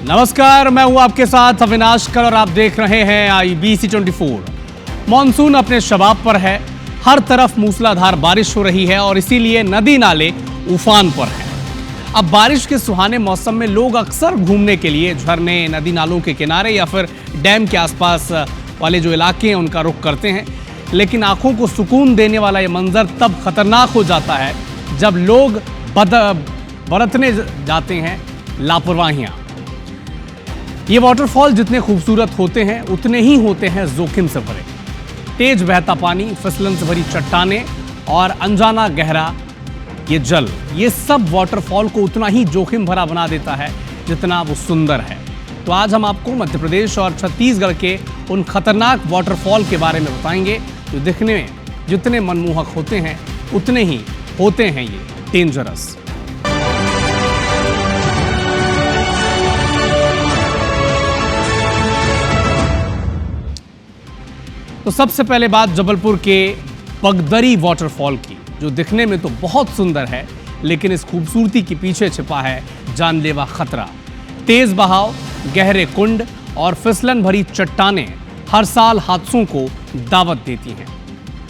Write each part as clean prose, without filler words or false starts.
नमस्कार, मैं हूं आपके साथ अविनाश कर और आप देख रहे हैं IBC 24। मॉनसून अपने शबाब पर है, हर तरफ मूसलाधार बारिश हो रही है और इसीलिए नदी नाले उफान पर हैं। अब बारिश के सुहाने मौसम में लोग अक्सर घूमने के लिए झरने, नदी नालों के किनारे या फिर डैम के आसपास वाले जो इलाके हैं उनका रुख करते हैं। लेकिन आंखों को सुकून देने वाला ये मंजर तब खतरनाक हो जाता है जब लोग बरतने जाते हैं लापरवाहियां। ये वाटरफॉल जितने खूबसूरत होते हैं उतने ही होते हैं जोखिम से भरे। तेज बहता पानी, फिसलन से भरी चट्टानें और अनजाना गहरा ये जल, ये सब वाटरफॉल को उतना ही जोखिम भरा बना देता है जितना वो सुंदर है। तो आज हम आपको मध्य प्रदेश और छत्तीसगढ़ के उन खतरनाक वाटरफॉल के बारे में बताएंगे जो दिखने में जितने मनमोहक होते हैं उतने ही होते हैं ये डेंजरस। तो सबसे पहले बात जबलपुर के बगदरी वाटरफॉल की, जो दिखने में तो बहुत सुंदर है लेकिन इस खूबसूरती के पीछे छिपा है जानलेवा खतरा। तेज बहाव, गहरे कुंड और फिसलन भरी चट्टानें हर साल हादसों को दावत देती हैं।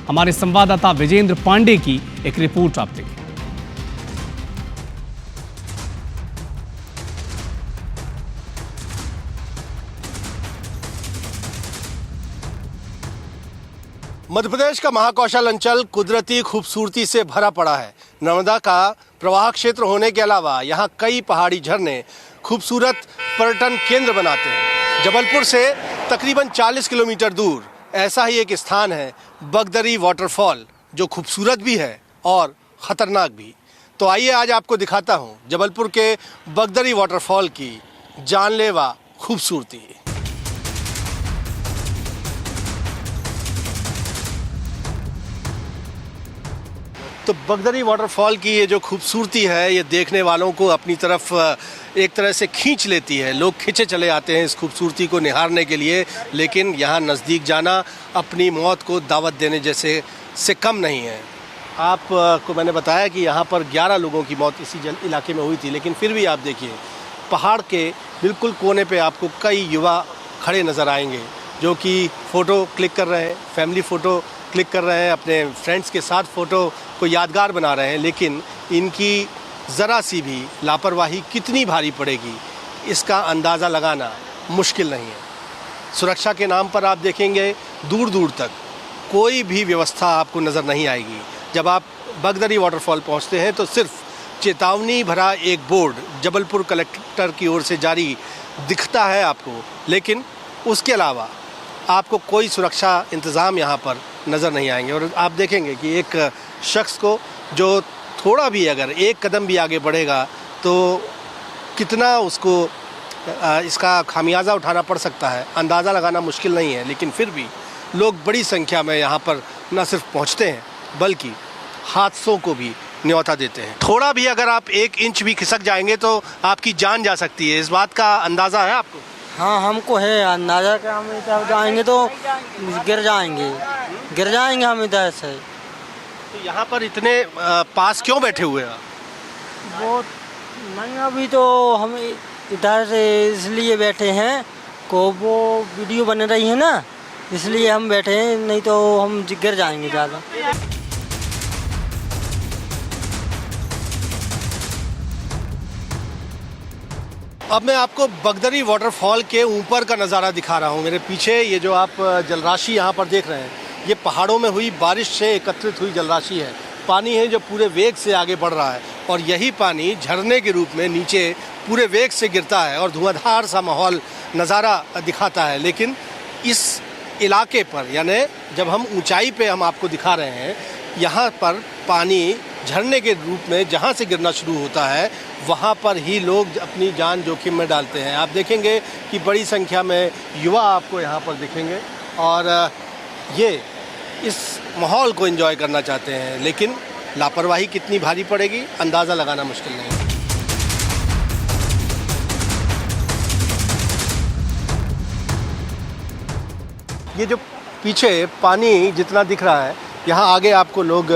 हमारे संवाददाता विजेंद्र पांडे की एक रिपोर्ट आप देखें। मध्य प्रदेश का महाकौशल अंचल कुदरती खूबसूरती से भरा पड़ा है। नर्मदा का प्रवाह क्षेत्र होने के अलावा यहाँ कई पहाड़ी झरने खूबसूरत पर्यटन केंद्र बनाते हैं। जबलपुर से तकरीबन 40 किलोमीटर दूर ऐसा ही एक स्थान है बगदरी वाटरफॉल, जो खूबसूरत भी है और ख़तरनाक भी। तो आइए आज आपको दिखाता हूँ जबलपुर के बगदरी वाटरफॉल की जानलेवा खूबसूरती। तो बगदरी वाटरफॉल की ये जो खूबसूरती है ये देखने वालों को अपनी तरफ एक तरह से खींच लेती है। लोग खिंचे चले आते हैं इस खूबसूरती को निहारने के लिए, लेकिन यहाँ नज़दीक जाना अपनी मौत को दावत देने जैसे से कम नहीं है। आपको मैंने बताया कि यहाँ पर 11 लोगों की मौत इसी इलाके में हुई थी, लेकिन फिर भी आप देखिए पहाड़ के बिल्कुल कोने पे आपको कई युवा खड़े नज़र आएंगे जो कि फ़ोटो क्लिक कर रहे हैं, फैमिली फ़ोटो क्लिक कर रहे हैं, अपने फ्रेंड्स के साथ फ़ोटो को यादगार बना रहे हैं। लेकिन इनकी ज़रा सी भी लापरवाही कितनी भारी पड़ेगी इसका अंदाज़ा लगाना मुश्किल नहीं है। सुरक्षा के नाम पर आप देखेंगे दूर दूर तक कोई भी व्यवस्था आपको नज़र नहीं आएगी। जब आप बगदरी वाटरफॉल पहुंचते हैं तो सिर्फ चेतावनी भरा एक बोर्ड जबलपुर कलेक्टर की ओर से जारी दिखता है आपको, लेकिन उसके अलावा आपको कोई सुरक्षा इंतज़ाम यहाँ पर नज़र नहीं आएंगे। और आप देखेंगे कि एक शख्स को जो थोड़ा भी अगर एक कदम भी आगे बढ़ेगा तो कितना उसको इसका खामियाजा उठाना पड़ सकता है अंदाज़ा लगाना मुश्किल नहीं है। लेकिन फिर भी लोग बड़ी संख्या में यहाँ पर न सिर्फ पहुँचते हैं बल्कि हादसों को भी न्योता देते हैं। थोड़ा भी अगर आप 1 इंच भी खिसक जाएंगे तो आपकी जान जा सकती है। इस बात का अंदाज़ा है आपको? हाँ, हमको है अंदाज़ा कि हम इधर जाएंगे तो गिर जाएंगे हम इधर से। तो यहाँ पर इतने पास क्यों बैठे हुए हैं? वो नहीं, अभी तो हम इधर से इसलिए बैठे हैं को वो वीडियो बन रही है ना, इसलिए हम बैठे हैं, नहीं तो हम गिर जाएंगे ज़्यादा। अब मैं आपको बगदरी वाटरफॉल के ऊपर का नज़ारा दिखा रहा हूँ। मेरे पीछे ये जो आप जलराशि यहाँ पर देख रहे हैं, ये पहाड़ों में हुई बारिश से एकत्रित हुई जलराशि है। पानी है जो पूरे वेग से आगे बढ़ रहा है और यही पानी झरने के रूप में नीचे पूरे वेग से गिरता है और धुआंधार सा माहौल नज़ारा दिखाता है। लेकिन इस इलाके पर, यानी जब हम ऊंचाई पे हम आपको दिखा रहे हैं, यहाँ पर पानी झरने के रूप में जहाँ से गिरना शुरू होता है वहाँ पर ही लोग अपनी जान जोखिम में डालते हैं। आप देखेंगे कि बड़ी संख्या में युवा आपको यहाँ पर दिखेंगे और ये इस माहौल को एंजॉय करना चाहते हैं, लेकिन लापरवाही कितनी भारी पड़ेगी अंदाज़ा लगाना मुश्किल नहीं है। ये जो पीछे पानी जितना दिख रहा है, यहाँ आगे आपको लोग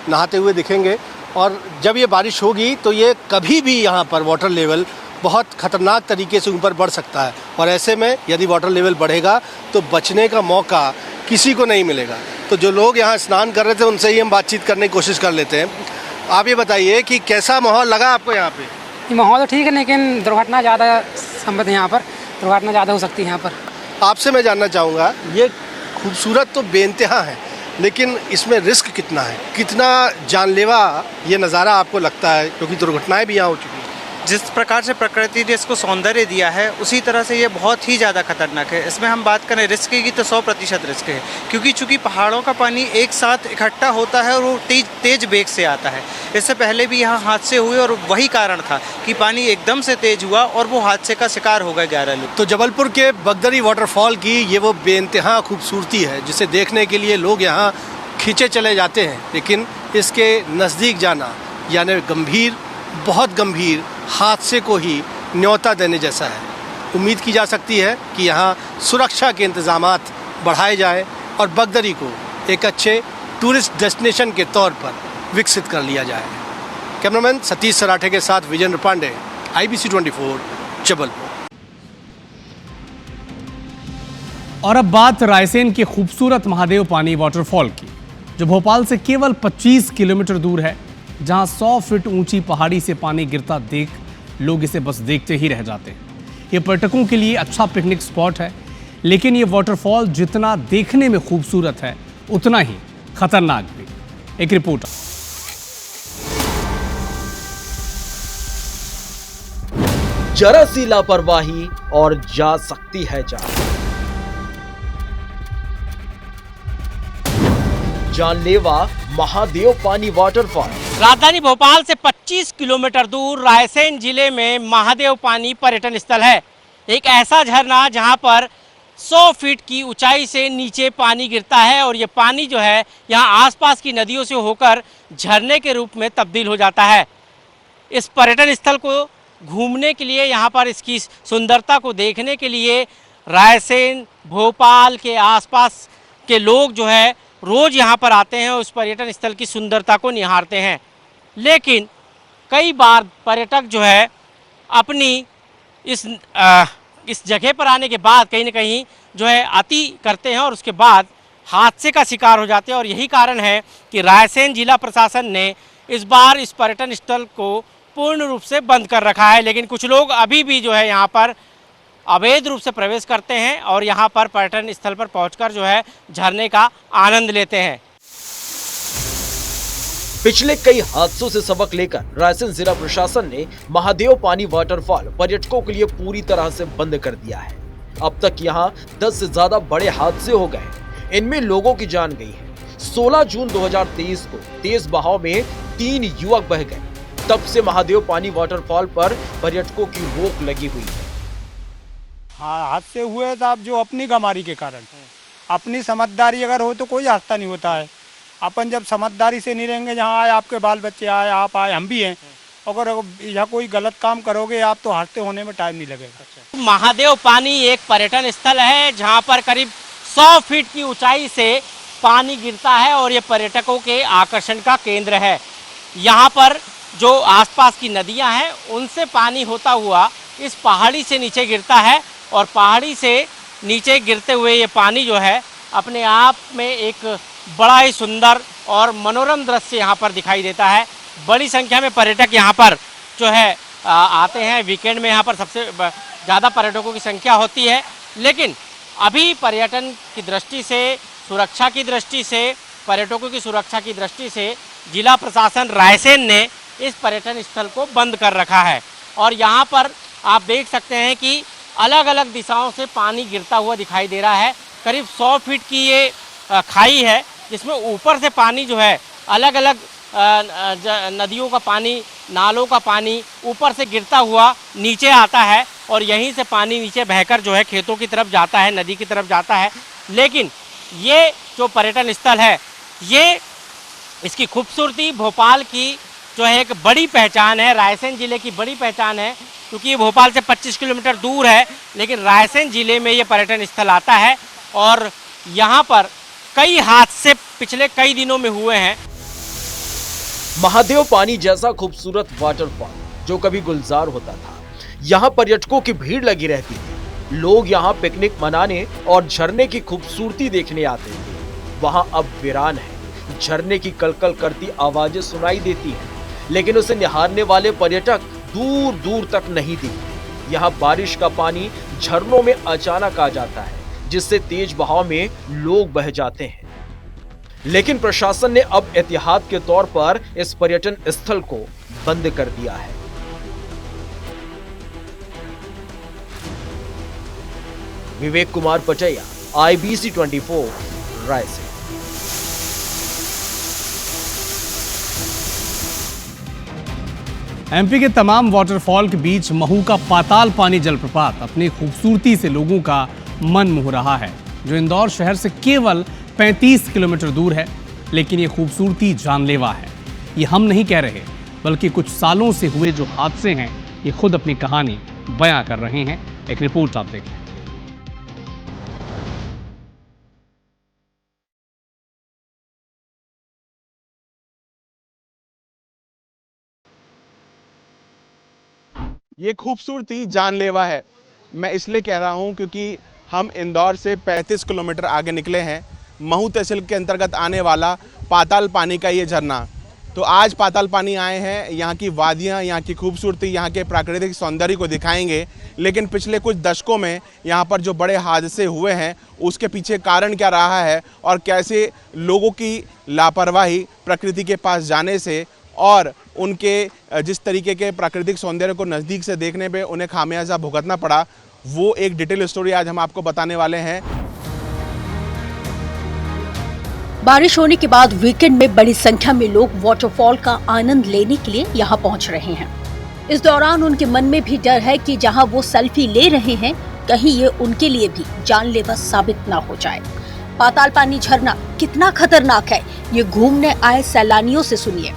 नहाते हुए दिखेंगे और जब ये बारिश होगी तो ये कभी भी यहाँ पर वाटर लेवल बहुत खतरनाक तरीके से ऊपर बढ़ सकता है और ऐसे में यदि वाटर लेवल बढ़ेगा तो बचने का मौका किसी को नहीं मिलेगा। तो जो लोग यहाँ स्नान कर रहे थे उनसे ही हम बातचीत करने की कोशिश कर लेते हैं। आप ये बताइए कि कैसा माहौल लगा आपको यहाँ पे? ये माहौल तो ठीक है, लेकिन दुर्घटना ज़्यादा संभव है यहाँ पर, दुर्घटना ज़्यादा हो सकती है यहाँ पर। आपसे मैं जानना चाहूँगा, ये खूबसूरत तो बेइंतहा है, लेकिन इसमें रिस्क कितना है, कितना जानलेवा ये नज़ारा आपको लगता है, क्योंकि दुर्घटनाएं भी यहाँ हो चुकी हैं। जिस प्रकार से प्रकृति ने इसको सौंदर्य दिया है उसी तरह से ये बहुत ही ज़्यादा खतरनाक है। इसमें हम बात करें रिस्क की तो 100% रिस्क है, क्योंकि चूंकि पहाड़ों का पानी एक साथ इकट्ठा होता है और वो तेज वेग से आता है। इससे पहले भी यहाँ हादसे हुए और वही कारण था कि पानी एकदम से तेज हुआ और वो हादसे का शिकार हो गए 11 लोग। तो जबलपुर के बगदरी वाटरफॉल की ये वो बेइंतहा खूबसूरती है जिसे देखने के लिए लोग यहाँ खींचे चले जाते हैं, लेकिन इसके नज़दीक जाना यानी गंभीर, बहुत गंभीर हादसे को ही न्योता देने जैसा है। उम्मीद की जा सकती है कि यहाँ सुरक्षा के इंतजामात बढ़ाए जाए और बगदरी को एक अच्छे टूरिस्ट डेस्टिनेशन के तौर पर विकसित कर लिया जाए। कैमरामैन सतीश सराठे के साथ विजेंद्र पांडे, IBC 24, जबलपुर। और अब बात रायसेन के खूबसूरत महादेव पानी वाटरफॉल की, जो भोपाल से केवल 25 किलोमीटर दूर है, जहां 100 फीट ऊंची पहाड़ी से पानी गिरता देख लोग इसे बस देखते ही रह जाते हैं। ये पर्यटकों के लिए अच्छा पिकनिक स्पॉट है, लेकिन ये वाटरफॉल जितना देखने में खूबसूरत है उतना ही खतरनाक भी। एक रिपोर्ट। जरा सी लापरवाही और जा सकती है जान। जानलेवा महादेव पानी वाटरफॉल। राजधानी भोपाल से 25 किलोमीटर दूर रायसेन जिले में महादेव पानी पर्यटन स्थल है। एक ऐसा झरना जहां पर 100 फीट की ऊंचाई से नीचे पानी गिरता है और ये पानी जो है यहाँ आसपास की नदियों से होकर झरने के रूप में तब्दील हो जाता है। इस पर्यटन स्थल को घूमने के लिए, यहाँ पर इसकी सुंदरता को देखने के लिए रायसेन, भोपाल के आसपास के लोग जो है रोज़ यहाँ पर आते हैं और उस पर्यटन स्थल की सुंदरता को निहारते हैं। लेकिन कई बार पर्यटक जो है अपनी इस जगह पर आने के बाद कहीं ना कहीं जो है अति करते हैं और उसके बाद हादसे का शिकार हो जाते हैं। और यही कारण है कि रायसेन जिला प्रशासन ने इस बार इस पर्यटन स्थल को पूर्ण रूप से बंद कर रखा है। लेकिन कुछ लोग अभी भी जो है यहाँ पर अवैध रूप से प्रवेश करते हैं और यहाँ पर पर्यटन स्थल पर पहुंचकर जो है झरने का आनंद लेते हैं। पिछले कई हादसों से सबक लेकर रायसेन जिला प्रशासन ने महादेव पानी वाटरफॉल पर्यटकों के लिए पूरी तरह से बंद कर दिया है। अब तक यहाँ 10 से ज्यादा बड़े हादसे हो गए, इनमें लोगों की जान गई है। 16 जून 2023 को तेज बहाव में 3 युवक बह गए। तब से महादेव पानी वाटरफॉल पर पर्यटकों की रोक लगी हुई है। हाँ, हादसे हुए साहब जो अपनी गमारी के कारण। अपनी समझदारी अगर हो तो कोई हादसा नहीं होता है। अपन जब समझदारी से नहीं रहेंगे, जहाँ आए आपके बाल बच्चे आए, आप आए, हम भी हैं, अगर यहाँ कोई गलत काम करोगे आप तो हादसे होने में टाइम नहीं लगेगा। महादेव पानी एक पर्यटन स्थल है जहाँ पर करीब 100 फीट की ऊंचाई से पानी गिरता है और ये पर्यटकों के आकर्षण का केंद्र है। यहाँ पर जो आसपास की नदियाँ हैं उनसे पानी होता हुआ इस पहाड़ी से नीचे गिरता है और पहाड़ी से नीचे गिरते हुए ये पानी जो है अपने आप में एक बड़ा ही सुंदर और मनोरम दृश्य यहाँ पर दिखाई देता है। बड़ी संख्या में पर्यटक यहाँ पर जो है आते हैं। वीकेंड में यहाँ पर सबसे ज़्यादा पर्यटकों की संख्या होती है। लेकिन अभी पर्यटन की दृष्टि से, सुरक्षा की दृष्टि से, पर्यटकों की सुरक्षा की दृष्टि से जिला प्रशासन रायसेन ने इस पर्यटन स्थल को बंद कर रखा है। और यहाँ पर आप देख सकते हैं कि अलग अलग दिशाओं से पानी गिरता हुआ दिखाई दे रहा है। करीब 100 फीट की ये खाई है जिसमें ऊपर से पानी जो है अलग अलग नदियों का पानी, नालों का पानी ऊपर से गिरता हुआ नीचे आता है और यहीं से पानी नीचे बहकर जो है खेतों की तरफ जाता है, नदी की तरफ जाता है। लेकिन ये जो पर्यटन स्थल है, ये इसकी खूबसूरती भोपाल की जो है एक बड़ी पहचान है, रायसेन ज़िले की बड़ी पहचान है। क्योंकि ये भोपाल से 25 किलोमीटर दूर है, लेकिन रायसेन ज़िले में ये पर्यटन स्थल आता है और यहाँ पर कई हादसे पिछले कई दिनों में हुए हैं। महादेव पानी जैसा खूबसूरत वाटरफॉल जो कभी गुलजार होता था, यहाँ पर्यटकों की भीड़ लगी रहती थी। लोग यहाँ पिकनिक मनाने और झरने की खूबसूरती देखने आते थे। वहाँ अब वीरान है। झरने की कलकल करती आवाजें सुनाई देती हैं, लेकिन उसे निहारने वाले पर्यटक दूर दूर तक नहीं दिखते। यहाँ बारिश का पानी झरनों में अचानक आ जाता है, जिससे तेज बहाव में लोग बह जाते हैं। लेकिन प्रशासन ने अब एहतियात के तौर पर इस पर्यटन स्थल को बंद कर दिया है। विवेक कुमार पचैया, IBC 24, रायसेन। एमपी के तमाम वाटरफॉल के बीच महू का पाताल पानी जलप्रपात अपनी खूबसूरती से लोगों का मन मोह रहा है, जो इंदौर शहर से केवल 35 किलोमीटर दूर है। लेकिन ये खूबसूरती जानलेवा है। ये हम नहीं कह रहे, बल्कि कुछ सालों से हुए जो हादसे हैं, ये खुद अपनी कहानी बयां कर रहे हैं। एक रिपोर्ट आप देखें। ये खूबसूरती जानलेवा है। मैं इसलिए कह रहा हूँ क्योंकि हम इंदौर से 35 किलोमीटर आगे निकले हैं। महू तहसील के अंतर्गत आने वाला पाताल पानी का ये झरना। तो आज पाताल पानी आए हैं, यहाँ की वादियाँ, यहाँ की खूबसूरती, यहाँ के प्राकृतिक सौंदर्य को दिखाएंगे। लेकिन पिछले कुछ दशकों में यहाँ पर जो बड़े हादसे हुए हैं, उसके पीछे कारण क्या रहा है और कैसे लोगों की लापरवाही प्रकृति के पास जाने से और उनके जिस तरीके के प्राकृतिक सौंदर्य को नज़दीक से देखने पे उन्हें खामियाजा भुगतना पड़ा, वो एक डिटेल स्टोरी आज हम आपको बताने वाले हैं। बारिश होने के बाद वीकेंड में बड़ी संख्या में लोग वाटरफॉल का आनंद लेने के लिए यहाँ पहुँच रहे हैं। इस दौरान उनके मन में भी डर है कि जहाँ वो सेल्फी ले रहे हैं, कहीं ये उनके लिए भी जानलेवा साबित ना हो जाए। पाताल पानी झरना कितना खतरनाक है, ये घूमने आए सैलानियों से सुनिए।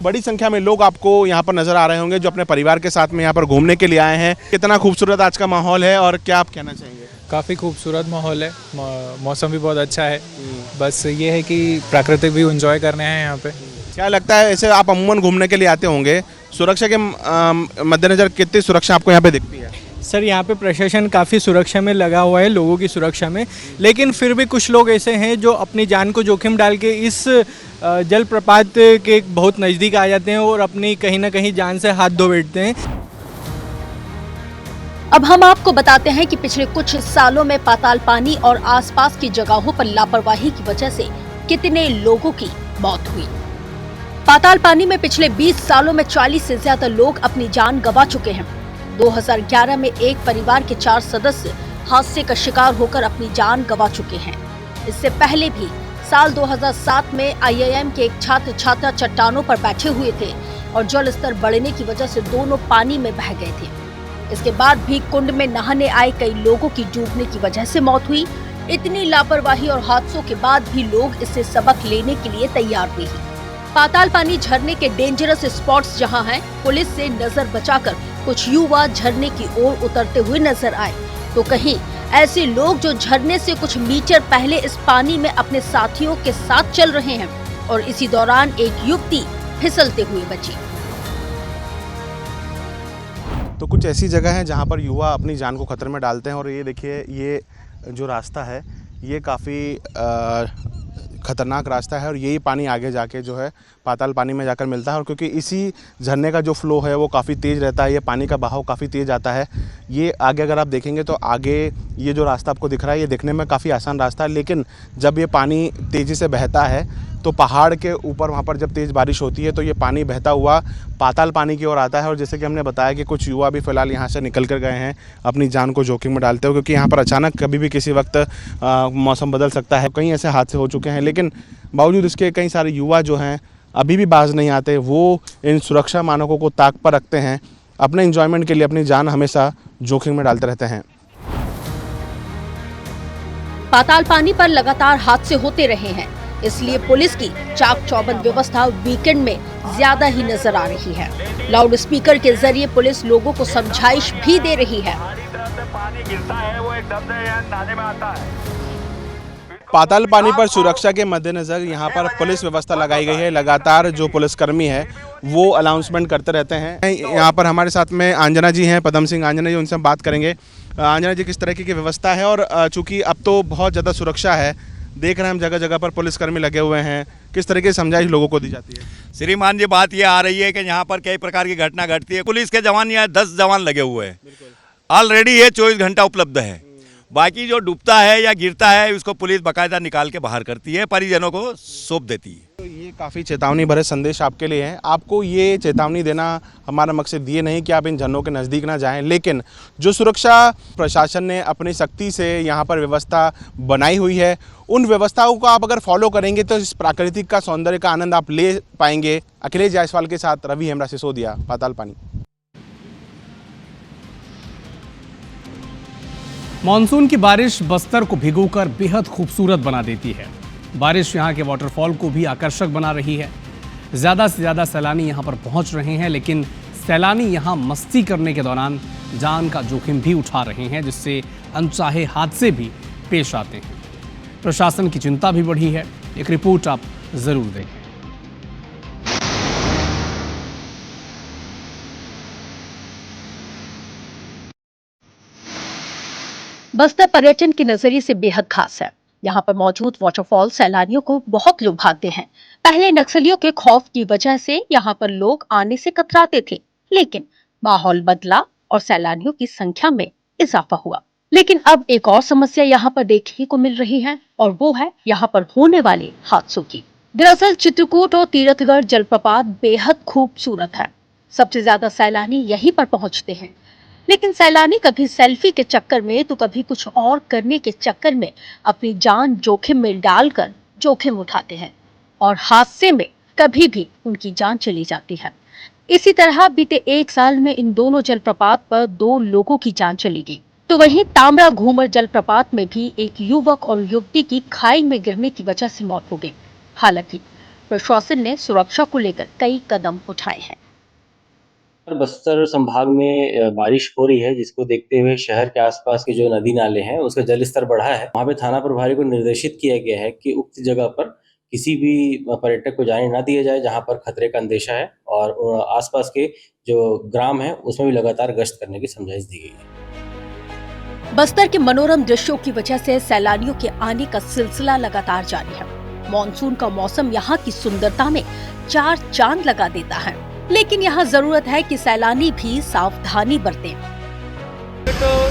बड़ी संख्या में लोग आपको यहाँ पर नजर आ रहे होंगे जो अपने परिवार के साथ में यहाँ पर घूमने के लिए आए हैं। कितना खूबसूरत आज का माहौल है और क्या आप कहना चाहेंगे? काफ़ी खूबसूरत माहौल है, मौसम भी बहुत अच्छा है। बस ये है कि प्राकृतिक भी एंजॉय करने हैं यहाँ पे। क्या लगता है, ऐसे आप अमूमन घूमने के लिए आते होंगे, सुरक्षा के मद्देनजर कितनी सुरक्षा आपको यहाँ पे दिखती है? सर, यहाँ पे प्रशासन काफ़ी सुरक्षा में लगा हुआ है, लोगों की सुरक्षा में। लेकिन फिर भी कुछ लोग ऐसे हैं जो अपनी जान को जोखिम डाल के इस जलप्रपात के बहुत नज़दीक आ जाते हैं और अपनी कहीं ना कहीं जान से हाथ धो बैठते हैं। अब हम आपको बताते हैं कि पिछले कुछ सालों में पाताल पानी और आसपास की जगहों पर लापरवाही की वजह से कितने लोगों की मौत हुई। पाताल पानी में पिछले 20 सालों में 40 से ज्यादा लोग अपनी जान गंवा चुके हैं। 2011 में एक परिवार के 4 सदस्य हादसे का शिकार होकर अपनी जान गंवा चुके हैं। इससे पहले भी साल 2007 में IIM के एक छात्र छात्रा चट्टानों पर बैठे हुए थे और जल स्तर बढ़ने की वजह से दोनों पानी में बह गए थे। इसके बाद भी कुंड में नहाने आए कई लोगों की डूबने की वजह से मौत हुई। इतनी लापरवाही और हादसों के बाद भी लोग इससे सबक लेने के लिए तैयार नहीं। पाताल पानी झरने के डेंजरस स्पॉट्स जहां हैं, पुलिस से नजर बचाकर कुछ युवा झरने की ओर उतरते हुए नजर आए, तो कहीं ऐसे लोग जो झरने से कुछ मीटर पहले इस पानी में अपने साथियों के साथ चल रहे हैं और इसी दौरान एक युवती फिसलते हुए बची। तो कुछ ऐसी जगह है जहाँ पर युवा अपनी जान को खतरे में डालते हैं और ये देखिए, ये जो रास्ता है ये काफ़ी खतरनाक रास्ता है और यही पानी आगे जाके जो है पाताल पानी में जाकर मिलता है। और क्योंकि इसी झरने का जो फ्लो है वो काफ़ी तेज़ रहता है, ये पानी का बहाव काफ़ी तेज़ आता है। ये आगे अगर आप देखेंगे तो आगे ये जो रास्ता आपको दिख रहा है, ये दिखने में काफ़ी आसान रास्ता है, लेकिन जब ये पानी तेज़ी से बहता है तो पहाड़ के ऊपर वहाँ पर जब तेज़ बारिश होती है तो ये पानी बहता हुआ पाताल पानी की ओर आता है। और जैसे कि हमने बताया कि कुछ युवा भी फ़िलहाल यहाँ से निकल कर गए हैं अपनी जान को जोखिम में डालते हुए, क्योंकि यहाँ पर अचानक कभी भी किसी वक्त मौसम बदल सकता है। कई ऐसे हादसे हो चुके हैं, लेकिन बावजूद इसके कई सारे युवा जो हैं अभी भी बाज नहीं आते। वो इन सुरक्षा मानकों को ताक पर रखते हैं, अपने एंजॉयमेंट के लिए अपनी जान हमेशा जोखिम में डालते रहते हैं। पाताल पानी पर लगातार हादसे होते रहे हैं, इसलिए पुलिस की चाक चौबंद व्यवस्था वीकेंड में ज्यादा ही नजर आ रही है। लाउड स्पीकर के जरिए पुलिस लोगों को समझाइश भी दे रही है। पानी गिरता है वो एकदम से नाले में आता है। पाताल पानी पर सुरक्षा के मद्देनज़र यहाँ पर पुलिस व्यवस्था लगाई गई है। लगातार जो पुलिसकर्मी है वो अनाउंसमेंट करते रहते हैं। यहाँ पर हमारे साथ में आंजना जी हैं, पदम सिंह आंजना जी, उनसे हम बात करेंगे। आंजना जी, किस तरह की व्यवस्था है और चूँकि अब तो बहुत ज़्यादा सुरक्षा है, देख रहे हैं हम जगह जगह पर पुलिसकर्मी लगे हुए हैं, किस तरीके से समझाइश लोगों को दी जाती है? श्रीमान जी, बात ये आ रही है कि यहाँ पर कई प्रकार की घटना घटती है। पुलिस के जवान यहाँ 10 जवान लगे हुए हैं, ऑलरेडी ये 24 घंटा उपलब्ध है। बाकी जो डूबता है या गिरता है उसको पुलिस बाकायदा निकाल के बाहर करती है, परिजनों को सौंप देती है। तो ये काफ़ी चेतावनी भरे संदेश आपके लिए है। आपको ये चेतावनी देना हमारा मकसद ये नहीं कि आप इन झरनों के नज़दीक ना जाएं, लेकिन जो सुरक्षा प्रशासन ने अपनी सख्ती से यहाँ पर व्यवस्था बनाई हुई है, उन व्यवस्थाओं को आप अगर फॉलो करेंगे तो इस प्राकृतिक का सौंदर्य का आनंद आप ले पाएंगे। अखिलेश जायसवाल के साथ रवि हेमरा, सिसोदिया, पाताल पानी। मानसून की बारिश बस्तर को भिगोकर बेहद खूबसूरत बना देती है। बारिश यहाँ के वाटरफॉल को भी आकर्षक बना रही है। ज़्यादा से ज़्यादा सैलानी यहाँ पर पहुँच रहे हैं, लेकिन सैलानी यहाँ मस्ती करने के दौरान जान का जोखिम भी उठा रहे हैं, जिससे अनचाहे हादसे भी पेश आते हैं। प्रशासन की चिंता भी बढ़ी है। एक रिपोर्ट आप ज़रूर देखें। बस्तर पर्यटन के नजरिए से बेहद खास है। यहाँ पर मौजूद वाटरफॉल सैलानियों को बहुत लुभाते हैं। पहले नक्सलियों के खौफ की वजह से यहाँ पर लोग आने से कतराते थे, लेकिन माहौल बदला और सैलानियों की संख्या में इजाफा हुआ। लेकिन अब एक और समस्या यहाँ पर देखने को मिल रही है, और वो है यहाँ पर होने वाले हादसों की। दरअसल चित्रकूट और तीरथगढ़ जलप्रपात बेहद खूबसूरत है। सबसे ज्यादा सैलानी यहीं पर पहुंचते हैं, लेकिन सैलानी कभी सेल्फी के चक्कर में तो कभी कुछ और करने के चक्कर में अपनी जान जोखिम में डालकर जोखिम उठाते हैं, और हादसे में कभी भी उनकी जान चली जाती है। इसी तरह बीते 1 साल में इन दोनों जलप्रपात पर 2 लोगों की जान चली गई। तो वहीं तामरा घूमर जलप्रपात में भी एक युवक और युवती की खाई में गिरने की वजह से मौत हो गई। हालांकि प्रशासन ने सुरक्षा को लेकर कई कदम उठाए हैं। बस्तर संभाग में बारिश हो रही है, जिसको देखते हुए शहर के आसपास के जो नदी नाले हैं उसका जल स्तर बढ़ा है। वहाँ पे थाना प्रभारी को निर्देशित किया गया है कि उक्त जगह पर किसी भी पर्यटक को जाने ना दिया जाए जहाँ पर खतरे का अंदेशा है, और आसपास के जो ग्राम है उसमें भी लगातार गश्त करने की समझाइश दी गई है। बस्तर के मनोरम दृश्यों की वजह से सैलानियों के आने का सिलसिला लगातार जारी है। मॉनसून का मौसम यहाँ की सुंदरता में 4 चांद लगा देता है, लेकिन यहाँ जरूरत है कि सैलानी भी सावधानी बरतें।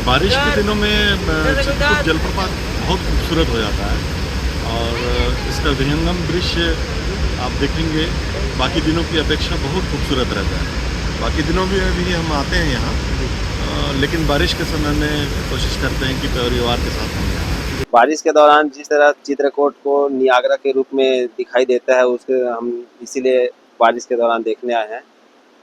बारिश के दिनों में चित्रकूट जलप्रपात बहुत खूबसूरत हो जाता है, और इसका विहंगम दृश्य आप देखेंगे बाकी दिनों की अपेक्षा बहुत खूबसूरत रहता है। बाकी दिनों में भी हम आते हैं यहाँ, लेकिन बारिश के समय में कोशिश करते हैं कि परिवार के साथ हम यहाँ। बारिश के दौरान जिस तरह चित्रकूट को नियाग्रा के रूप में दिखाई देता है, उसके हम इसीलिए बारिश के दौरान देखने आए हैं,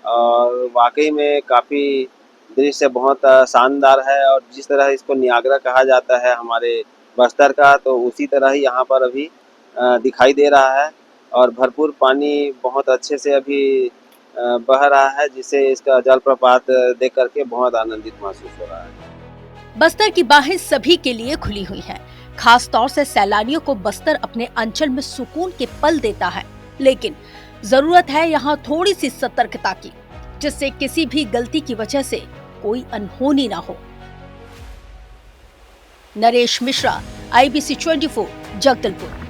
और वाकई में काफ़ी दृश्य बहुत शानदार है। और जिस तरह इसको नियाग्रा कहा जाता है हमारे बस्तर का, तो उसी तरह ही यहाँ पर अभी दिखाई दे रहा है, और भरपूर पानी बहुत अच्छे से अभी बह रहा है, जिससे इसका जलप्रपात देख करके बहुत आनंदित महसूस हो रहा है। बस्तर की बाहें सभी के लिए खुली हुई हैं। खास तौर से सैलानियों को बस्तर अपने अंचल में सुकून के पल देता है, लेकिन जरूरत है यहाँ थोड़ी सी सतर्कता की, जिससे किसी भी गलती की वजह से कोई अनहोनी ना हो। नरेश मिश्रा, IBC 24, जगदलपुर।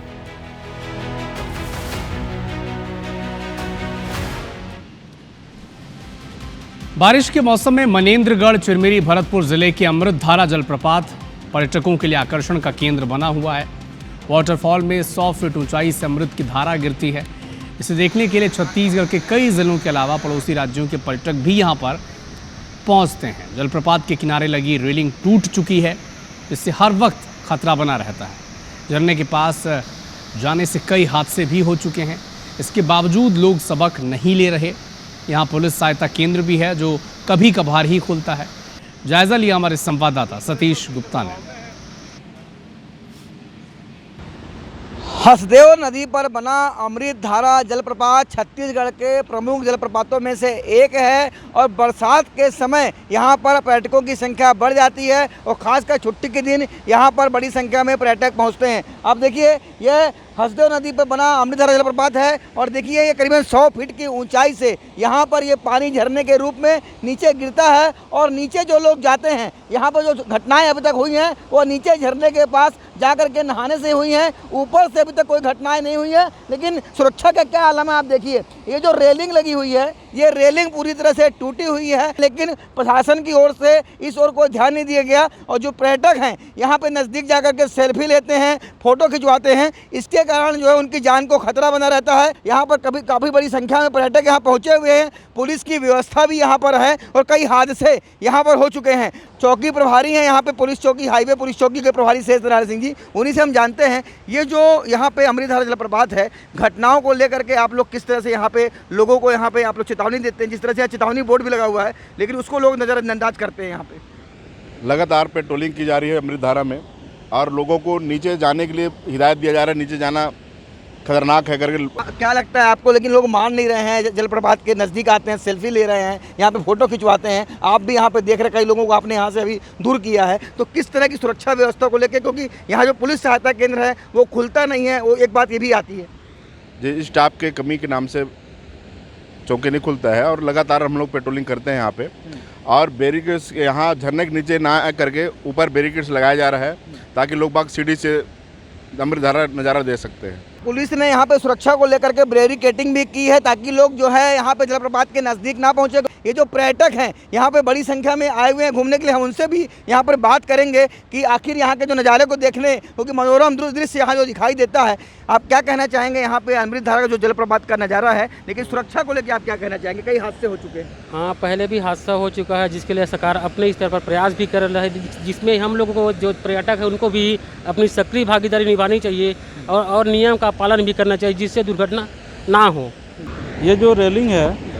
बारिश के मौसम में मनेंद्रगढ़, चिरमिरी, भरतपुर जिले के अमृतधारा जलप्रपात पर्यटकों के लिए आकर्षण का केंद्र बना हुआ है। वाटरफॉल में 100 फीट ऊंचाई से अमृत की धारा गिरती है। इसे देखने के लिए छत्तीसगढ़ के कई जिलों के अलावा पड़ोसी राज्यों के पर्यटक भी यहां पर पहुंचते हैं। जलप्रपात के किनारे लगी रेलिंग टूट चुकी है, जिससे हर वक्त खतरा बना रहता है। झरने के पास जाने से कई हादसे भी हो चुके हैं। इसके बावजूद लोग सबक नहीं ले रहे। यहाँ पुलिस सहायता केंद्र भी है, जो कभी कभार ही खुलता है। जायजा लिया हमारे संवाददाता सतीश गुप्ता ने। हसदेव नदी पर बना अमृत धारा जलप्रपात छत्तीसगढ़ के प्रमुख जलप्रपातों में से एक है और बरसात के समय यहाँ पर पर्यटकों की संख्या बढ़ जाती है और ख़ासकर छुट्टी के दिन यहाँ पर बड़ी संख्या में पर्यटक पहुँचते हैं। अब देखिए यह हसदेव नदी पर बना अमृतधारा जलप्रपात है और देखिए ये करीबन 100 फीट की ऊंचाई से यहाँ पर ये पानी झरने के रूप में नीचे गिरता है और नीचे जो लोग जाते हैं, यहाँ पर जो घटनाएं अभी तक हुई हैं वो नीचे झरने के पास जाकर के नहाने से हुई हैं। ऊपर से अभी तक कोई घटनाएं नहीं हुई है, लेकिन सुरक्षा का क्या आलम है आप देखिए। ये जो रेलिंग लगी हुई है, ये रेलिंग पूरी तरह से टूटी हुई है, लेकिन प्रशासन की ओर से इस ओर कोई ध्यान नहीं दिया गया और जो पर्यटक हैं यहाँ पे नज़दीक जाकर के सेल्फी लेते हैं, फोटो खिंचवाते हैं, इसके कारण जो है उनकी जान को खतरा बना रहता है। यहाँ पर काफ़ी बड़ी संख्या में पर्यटक यहाँ पहुँचे हुए हैं, पुलिस की व्यवस्था भी यहाँ पर है और कई हादसे यहाँ पर हो चुके हैं। चौकी प्रभारी हैं यहाँ पे, पुलिस चौकी, हाईवे पुलिस चौकी के प्रभारी शेष नारायण सिंह जी, उन्हीं से हम जानते हैं ये जो यहाँ पे अमृतधारा जलप्रपात है, घटनाओं को लेकर के आप लोग किस तरह से यहाँ पे लोगों को यहाँ पे आप लोग चेतावनी देते हैं। जिस तरह से चेतावनी बोर्ड भी लगा हुआ है, लेकिन उसको लोग नज़रअंदाज करते हैं। यहाँ पे लगातार पेट्रोलिंग की जा रही है अमृतधारा में और लोगों को नीचे जाने के लिए हिदायत दिया जा रहा है, नीचे जाना खतरनाक है करके। क्या लगता है आपको, लेकिन लोग मान नहीं रहे हैं, जलप्रपात के नज़दीक आते हैं, सेल्फी ले रहे हैं, यहाँ पे फोटो खिंचवाते हैं। आप भी यहाँ पे देख रहे, कई लोगों को आपने यहाँ से अभी दूर किया है, तो किस तरह की सुरक्षा व्यवस्था को लेकर, क्योंकि यहाँ जो पुलिस सहायता केंद्र है वो खुलता नहीं है, वो एक बात ये भी आती है जी, स्टाफ के कमी के नाम से चौकी नहीं खुलता है और लगातार हम लोग पेट्रोलिंग करते हैं यहाँ पे और बैरिकेड्स यहाँ झरने के नीचे ना करके ऊपर बैरिकेड्स लगाया जा रहा है ताकि लोग बाग सीढ़ी से अमृतधारा नज़ारा दे सकते हैं। पुलिस ने यहाँ पे सुरक्षा को लेकर के बैरिकेडिंग भी की है ताकि लोग जो है यहाँ पे जलप्रपात के नज़दीक ना पहुँचे। ये जो पर्यटक हैं यहाँ पे बड़ी संख्या में आए हुए हैं घूमने के लिए, हम उनसे भी यहाँ पर बात करेंगे कि आखिर यहाँ के जो नज़ारे को देखने, क्योंकि मनोरम दृश्य यहाँ जो दिखाई देता है, आप क्या कहना चाहेंगे यहाँ पे अमृतधारा का जो जलप्रपात का नज़ारा है, लेकिन सुरक्षा को लेकर आप क्या कहना चाहेंगे? कई हादसे हो चुके हैं। हाँ, पहले भी हादसा हो चुका है, जिसके लिए सरकार अपने स्तर पर प्रयास भी कर रहा है, जिसमें हम लोगों को जो पर्यटक है उनको भी अपनी सक्रिय भागीदारी निभानी चाहिए और नियम का पालन भी करना चाहिए, जिससे दुर्घटना ना हो। ये जो रेलिंग है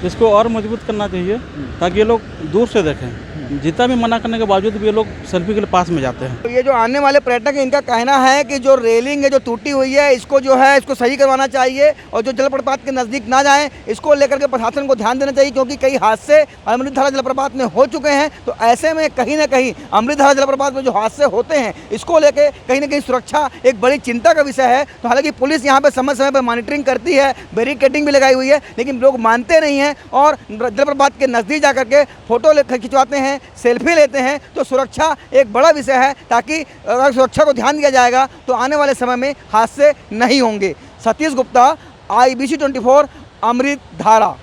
इसको और मजबूत करना चाहिए ताकि ये लोग दूर से देखें। जितना भी मना करने के बावजूद भी ये लोग सेल्फी के लिए पास में जाते हैं। तो ये जो आने वाले पर्यटक हैं, इनका कहना है कि जो रेलिंग है जो टूटी हुई है, इसको जो है इसको सही करवाना चाहिए और जो जलप्रपात के नज़दीक ना जाएं, इसको लेकर के प्रशासन को ध्यान देना चाहिए, क्योंकि कई हादसे अमृतधारा जलप्रपात में हो चुके हैं। तो ऐसे में कहीं ना कहीं अमृतधारा जलप्रपात में जो हादसे होते हैं, इसको लेकर कहीं ना कहीं सुरक्षा एक बड़ी चिंता का विषय है। तो हालांकि पुलिस यहाँ पर समय समय पर मॉनिटरिंग करती है, बैरिकेडिंग भी लगाई हुई है, लेकिन लोग मानते नहीं हैं और जलप्रपात के नज़दीक जाकर के फोटो खिंचवाते हैं, सेल्फी लेते हैं। तो सुरक्षा एक बड़ा विषय है, ताकि अगर सुरक्षा को ध्यान दिया जाएगा तो आने वाले समय में हादसे नहीं होंगे। सतीश गुप्ता, IBC 24, अमृतधारा।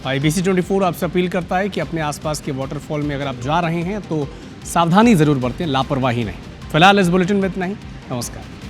IBC 24 आपसे अपील करता है कि अपने आसपास के वाटरफॉल में अगर आप जा रहे हैं तो सावधानी ज़रूर बरतें, लापरवाही नहीं। फिलहाल इस बुलेटिन में इतना ही। नमस्कार।